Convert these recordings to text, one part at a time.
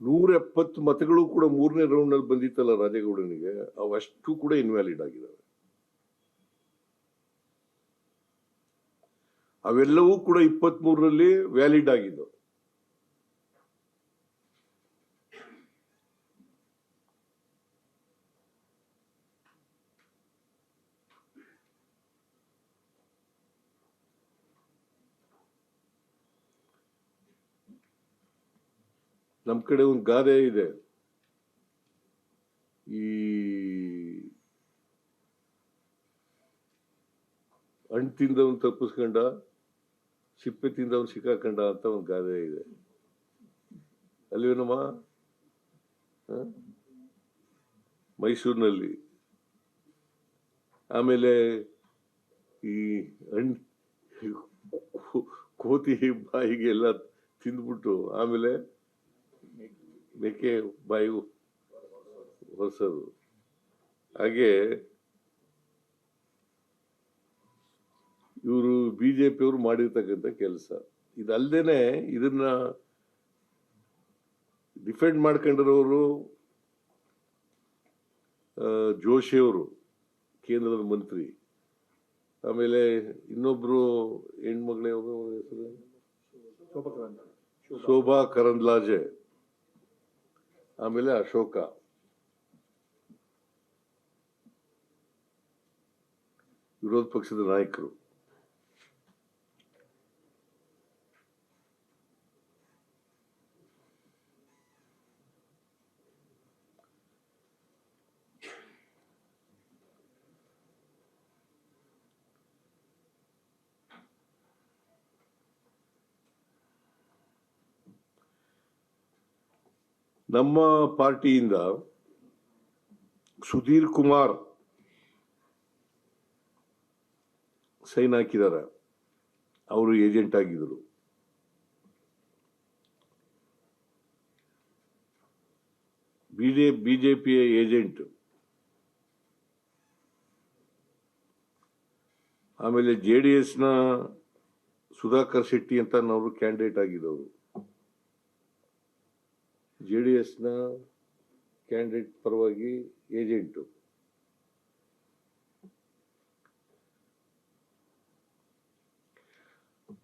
170 ಮತಗಳು ಕೂಡ ಮೂರನೇ ರೌಂಡ್ ನಲ್ಲಿ ಬಂದಿತ್ತಲ್ಲ ರಾಜೇಗೌಡನಿಗೆ, ಅವಷ್ಟು ಕೂಡ ಇನ್ವ್ಯಾಲಿಡ್ ಆಗಿದ್ದಾವೆ. ಅವೆಲ್ಲವೂ ಕೂಡ 23ರಲ್ಲಿ ವ್ಯಾಲಿಡ್ ಆಗಿದ್ದವು. ನಮ್ ಕಡೆ ಒಂದು ಗಾದೆ ಇದೆ, ಈ ಹಣ್ಣು ತಿಂದವನ್ ತಪ್ಪಿಸ್ಕೊಂಡ, ಸಿಪ್ಪೆ ತಿಂದವನ್ ಸಿಕ್ಕಾಕೊಂಡ ಅಂತ ಒಂದು ಗಾದೆ ಇದೆ ಅಲ್ವೇನಮ್ಮ? ಮೈಸೂರಿನಲ್ಲಿ. ಆಮೇಲೆ ಈ ಕೋತಿ ಬಾಯಿಗೆ ಎಲ್ಲ ತಿಂದ್ಬಿಟ್ಟು ಆಮೇಲೆ ಮೇಕೆ ಬಾಯಿ ಹೊರಸೋದು. ಹಾಗೆ ಇವರು ಬಿಜೆಪಿಯವರು ಮಾಡಿರ್ತಕ್ಕಂಥ ಕೆಲಸ ಇದಲ್ದೇನೆ. ಇದನ್ನ ಡಿಫೆಂಡ್ ಮಾಡ್ಕೊಂಡಿರೋರು ಜೋಶಿ ಅವರು, ಕೇಂದ್ರದ ಮಂತ್ರಿ. ಆಮೇಲೆ ಇನ್ನೊಬ್ರು ಹೆಣ್ಮಗಳೇ, ಹೆಸರು ಶೋಭಾ ಕರಂದ್ಲಾಜೆ, ಆಮೇಲೆ ಅಶೋಕ. ವಿರೋಧ ಪಕ್ಷದ ನಾಯಕರು. ನಮ್ಮ ಪಾರ್ಟಿಯಿಂದ ಸುಧೀರ್ ಕುಮಾರ್ ಸೈನ್ ಹಾಕಿದ್ದಾರೆ. ಅವರು ಏಜೆಂಟ್ ಆಗಿದ್ರು. ಬಿಜೆಪಿಯ ಏಜೆಂಟ್. ಆಮೇಲೆ JDS ನ ಸುಧಾಕರ್ ಶೆಟ್ಟಿ ಅಂತ ಅವರು ಕ್ಯಾಂಡಿಡೇಟ್ ಆಗಿದ್ದವರು. JDS ನ ಕ್ಯಾಂಡಿಡೇಟ್ ಪರವಾಗಿ ಏಜೆಂಟು.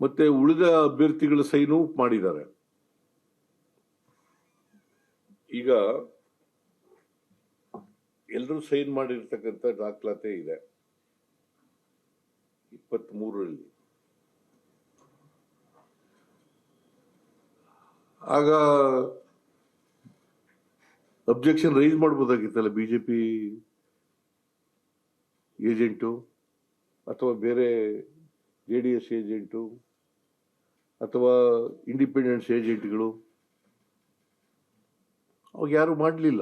ಮತ್ತೆ ಉಳಿದ ಅಭ್ಯರ್ಥಿಗಳ ಸೈನು ಮಾಡಿದ್ದಾರೆ. ಈಗ ಎಲ್ಲರೂ ಸೈನ್ ಮಾಡಿರ್ತಕ್ಕಂಥ ದಾಖಲಾತಿ ಇದೆ 23ರಲ್ಲಿ. ಆಗ ಅಬ್ಜೆಕ್ಷನ್ ರೈಸ್ ಮಾಡಬಹುದಾಗಿತ್ತಲ್ಲ ಬಿಜೆಪಿ ಏಜೆಂಟು ಅಥವಾ ಬೇರೆ JDS ಏಜೆಂಟು ಅಥವಾ ಇಂಡಿಪೆಂಡೆನ್ಸ್ ಏಜೆಂಟ್ಗಳು. ಅವಾಗ ಯಾರು ಮಾಡಲಿಲ್ಲ.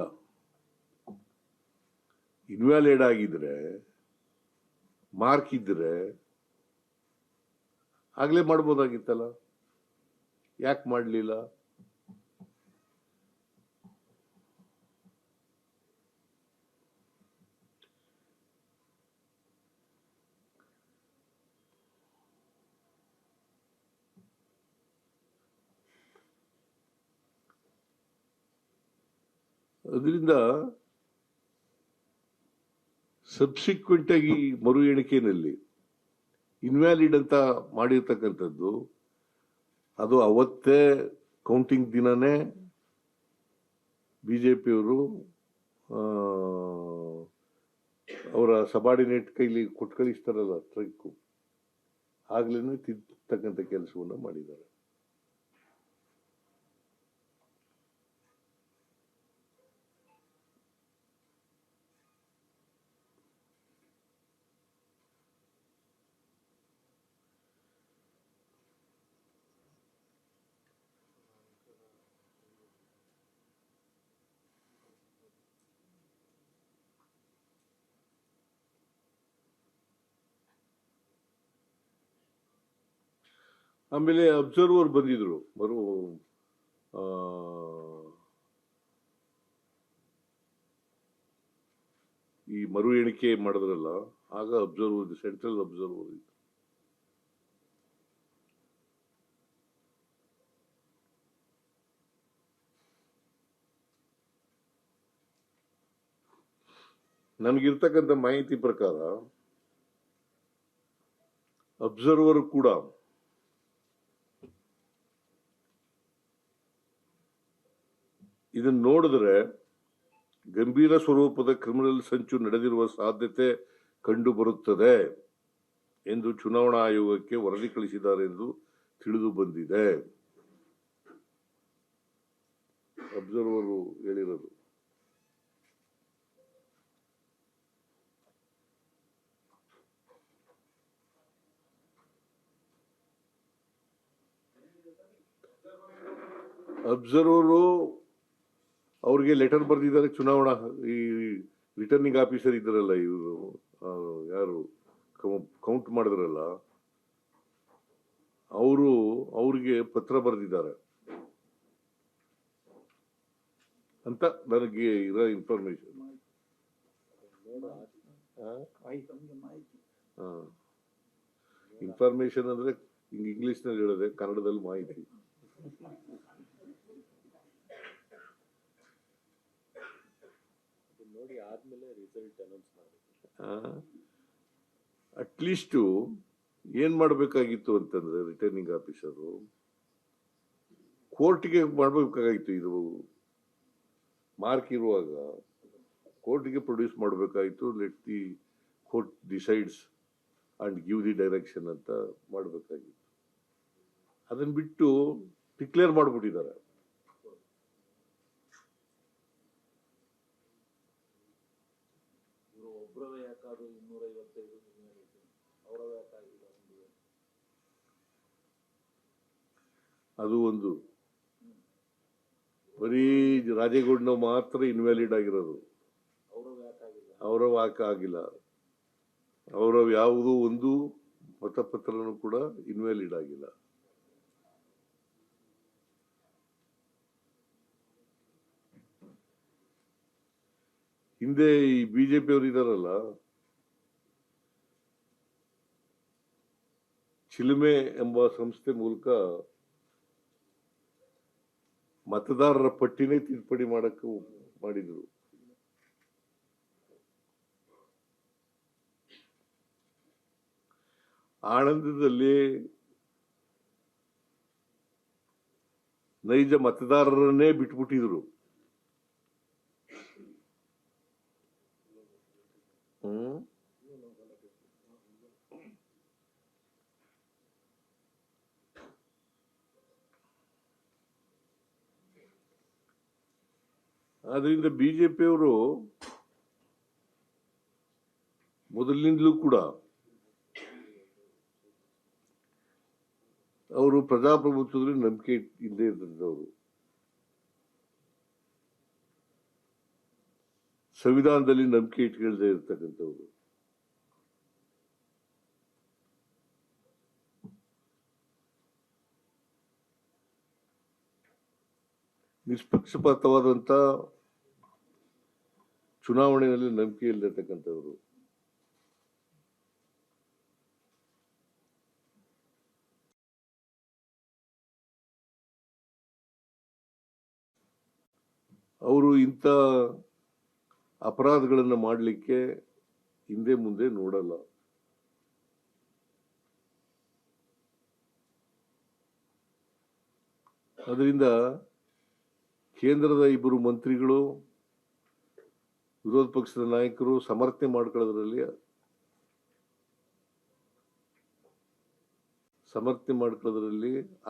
ಇನ್ವ್ಯಾಲಿಡ್ ಆಗಿದ್ರೆ, ಮಾರ್ಕ್ ಇದ್ರೆ ಆಗ್ಲೇ ಮಾಡ್ಬೋದಾಗಿತ್ತಲ್ಲ, ಯಾಕೆ ಮಾಡಲಿಲ್ಲ? ಅದರಿಂದ ಸಬ್ಸಿಕ್ವೆಂಟ್ ಆಗಿ ಮರು ಎಣಿಕೆಯಲ್ಲಿ ಇನ್ವ್ಯಾಲಿಡ್ ಅಂತ ಮಾಡಿರ್ತಕ್ಕಂಥದ್ದು, ಅದು ಅವತ್ತೇ ಕೌಂಟಿಂಗ್ ದಿನನೇ ಬಿಜೆಪಿಯವರು ಅವರ ಸಬಾರ್ಡಿನೇಟ್ ಕೈಲಿ ಕೊಟ್ಟು ಕಳಿಸ್ತಾರಲ್ಲ ಟ್ರಕ್ಕು, ಆಗ್ಲೇನೆ ತಿದ್ದತಕ್ಕಂಥ ಕೆಲಸವನ್ನ ಮಾಡಿದ್ದಾರೆ. ಆಮೇಲೆ ಅಬ್ಸರ್ವರ್ ಬಂದಿದ್ರು, ಈ ಮರು ಎಣಿಕೆ ಮಾಡಿದ್ರಲ್ಲ, ಆಗ ಅಬ್ಸರ್ವರ್, ಸೆಂಟ್ರಲ್ ಅಬ್ಸರ್ವರ್ ಇತ್ತು. ನನಗಿರ್ತಕ್ಕಂಥ ಮಾಹಿತಿ ಪ್ರಕಾರ ಅಬ್ಸರ್ವರ್ ಕೂಡ ಇದನ್ನು ನೋಡಿದ್ರೆ ಗಂಭೀರ ಸ್ವರೂಪದ ಕ್ರಿಮಿನಲ್ ಸಂಚು ನಡೆದಿರುವ ಸಾಧ್ಯತೆ ಕಂಡು ಬರುತ್ತದೆ ಎಂದು ಚುನಾವಣಾ ಆಯೋಗಕ್ಕೆ ವರದಿ ಕಳಿಸಿದ್ದಾರೆ ಎಂದು ತಿಳಿದು ಬಂದಿದೆ. ಅಬ್ಸರ್ವರ್ ಹೇಳಿರೋದು. ಅಬ್ಸರ್ವರು ಅವ್ರಿಗೆ ಲೆಟರ್ ಬರೆದಿದ್ದಾರೆ. ಚುನಾವಣಾ ಈ ರಿಟರ್ನಿಂಗ್ ಆಫೀಸರ್ ಇದ್ದಾರಲ್ಲ, ಇವರು ಯಾರು ಕೌಂಟ್ ಮಾಡಿದ್ರಲ್ಲ, ಅವ್ರಿಗೆ ಪತ್ರ ಬರೆದಿದ್ದಾರೆ ಅಂತ ನನಗೆ ಇರೋ ಇನ್ಫಾರ್ಮೇಶನ್. ಇನ್ಫಾರ್ಮೇಶನ್ ಅಂದ್ರೆ ಇಂಗ್ಲಿಷ್ ನಲ್ಲಿ ಹೇಳಿದೆ, ಕನ್ನಡದಲ್ಲಿ ಮಾಹಿತಿ. ಅಟ್ಲೀಸ್ಟ್ ಏನ್ ಮಾಡಬೇಕಾಗಿತ್ತು ಅಂತಂದ್ರೆ ರಿಟರ್ನಿಂಗ್ ಆಫೀಸರು ಕೋರ್ಟ್ಗೆ ಮಾಡಬೇಕಾಗಿತ್ತು. ಇದು ಮಾರ್ಕ್ ಇರುವಾಗ ಕೋರ್ಟ್ಗೆ ಪ್ರೊಡ್ಯೂಸ್ ಮಾಡಬೇಕಾಗಿತ್ತು. Let the court decides and give the direction ಅಂತ ಮಾಡಬೇಕಾಗಿತ್ತು. ಅದನ್ನ ಬಿಟ್ಟು ಡಿಕ್ಲೇರ್ ಮಾಡಿಬಿಟ್ಟಿದ್ದಾರೆ. ಅದು ಒಂದು ಬರೀ ರಾಜೇಗೌಡನ ಮಾತ್ರ ಇನ್ವ್ಯಾಲಿಡ್ ಆಗಿರೋದು, ಅವರ ವಾಕ್ ಆಗಿಲ್ಲ. ಅವರ ಯಾವುದೋ ಒಂದು ಮತಪತ್ರನೂ ಕೂಡ ಇನ್ವ್ಯಾಲಿಡ್ ಆಗಿಲ್ಲ. ಹಿಂದೆ ಈ ಬಿಜೆಪಿ ಅವರು ಇದಾರಲ್ಲ, ಚಿಲುಮೆ ಎಂಬ ಸಂಸ್ಥೆ ಮೂಲಕ ಮತದಾರರ ಪಟ್ಟಿನೇ ತಿದ್ದುಪಡಿ ಮಾಡಕ್ಕೆ ಮಾಡಿದ್ರು. ಆನಂದದಲ್ಲಿ ನೈಜ ಮತದಾರರನ್ನೇ ಬಿಟ್ಬಿಟ್ಟಿದ್ರು. ಆದ್ರಿಂದ ಬಿಜೆಪಿಯವರು ಮೊದಲಿನಿಂದಲೂ ಕೂಡ ಅವರು ಪ್ರಜಾಪ್ರಭುತ್ವದಲ್ಲಿ ನಂಬಿಕೆ ಇಲ್ಲದೆ ಇದ್ದಂಥವ್ರು, ಸಂವಿಧಾನದಲ್ಲಿ ನಂಬಿಕೆ ಇಟ್ಕೊಳ್ಳದೆ ಇರ್ತಕ್ಕಂಥವ್ರು. ನಿಷ್ಪಕ್ಷಪಾತವಾದಂತ ಚುನಾವಣೆಯಲ್ಲಿ ನಂಬಿಕೆ ಇಲ್ಲದಿರ್ತಕ್ಕಂಥವ್ರು. ಅವರು ಇಂಥ ಅಪರಾಧಗಳನ್ನು ಮಾಡಲಿಕ್ಕೆ ಹಿಂದೆ ಮುಂದೆ ನೋಡಲ್ಲ. ಅದರಿಂದ ಕೇಂದ್ರದ ಇಬ್ಬರು ಮಂತ್ರಿಗಳು, ವಿರೋಧ ಪಕ್ಷದ ನಾಯಕರು ಸಮರ್ಥನೆ ಮಾಡ್ಕೊಳ್ಳೋದ್ರಲ್ಲಿ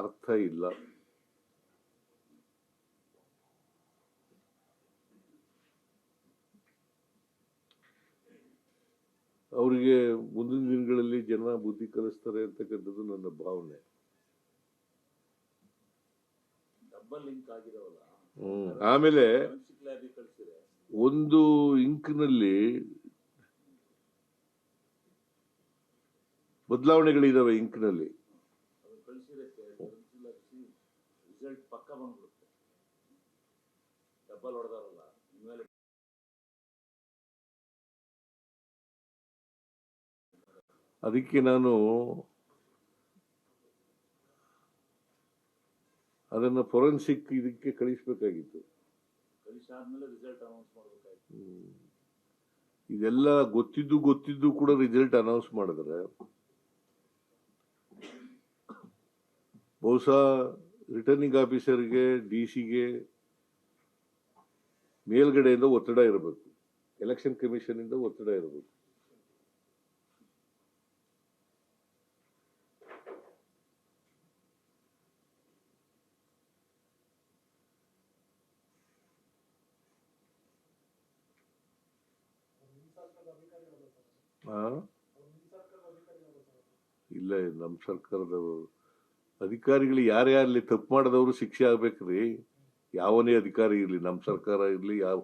ಅರ್ಥ ಇಲ್ಲ. ಅವರಿಗೆ ಮುಂದಿನ ದಿನಗಳಲ್ಲಿ ಜನ ಬುದ್ಧಿ ಕಲಿಸ್ತಾರೆ ಅಂತಕ್ಕಂಥದ್ದು ನನ್ನ ಭಾವನೆ. ಆಮೇಲೆ ಒಂದು ಇಂಕ್ನಲ್ಲಿ ಬದಲಾವಣೆಗಳಿದಾವೆ. ಇಂಕ್ನಲ್ಲಿ ಅದಕ್ಕೆ ನಾನು ಅದನ್ನ ಫೊರೆನ್ಸಿಕ್ ಇದಕ್ಕೆ ಕಳಿಸ್ಬೇಕಾಗಿತ್ತು. ಇದೆಲ್ಲ ಗೊತ್ತಿದ್ದು ಕೂಡ ರಿಸಲ್ಟ್ ಅನೌನ್ಸ್ ಮಾಡಿದ್ರೆ ಬಹುಶಃ ರಿಟರ್ನಿಂಗ್ ಆಫೀಸರ್ಗೆ ಡಿಸಿಗೆ ಮೇಲ್ಗಡೆಯಿಂದ ಒತ್ತಡ ಇರಬೇಕು, ಎಲೆಕ್ಷನ್ ಕಮಿಷನ್ ಇಂದ ಒತ್ತಡ ಇರಬೇಕು. ಇಲ್ಲ, ನಮ್ಮ ಸರ್ಕಾರದ ಅಧಿಕಾರಿಗಳು ಯಾರೇ ಅಲ್ಲಿ ತಪ್ಪು ಮಾಡಿದವರು ಶಿಕ್ಷೆ ಆಗ್ಬೇಕ್ರಿ. ಯಾವನೇ ಅಧಿಕಾರಿ ಇರ್ಲಿ, ನಮ್ಮ ಸರ್ಕಾರ ಇರ್ಲಿ, ಯಾವ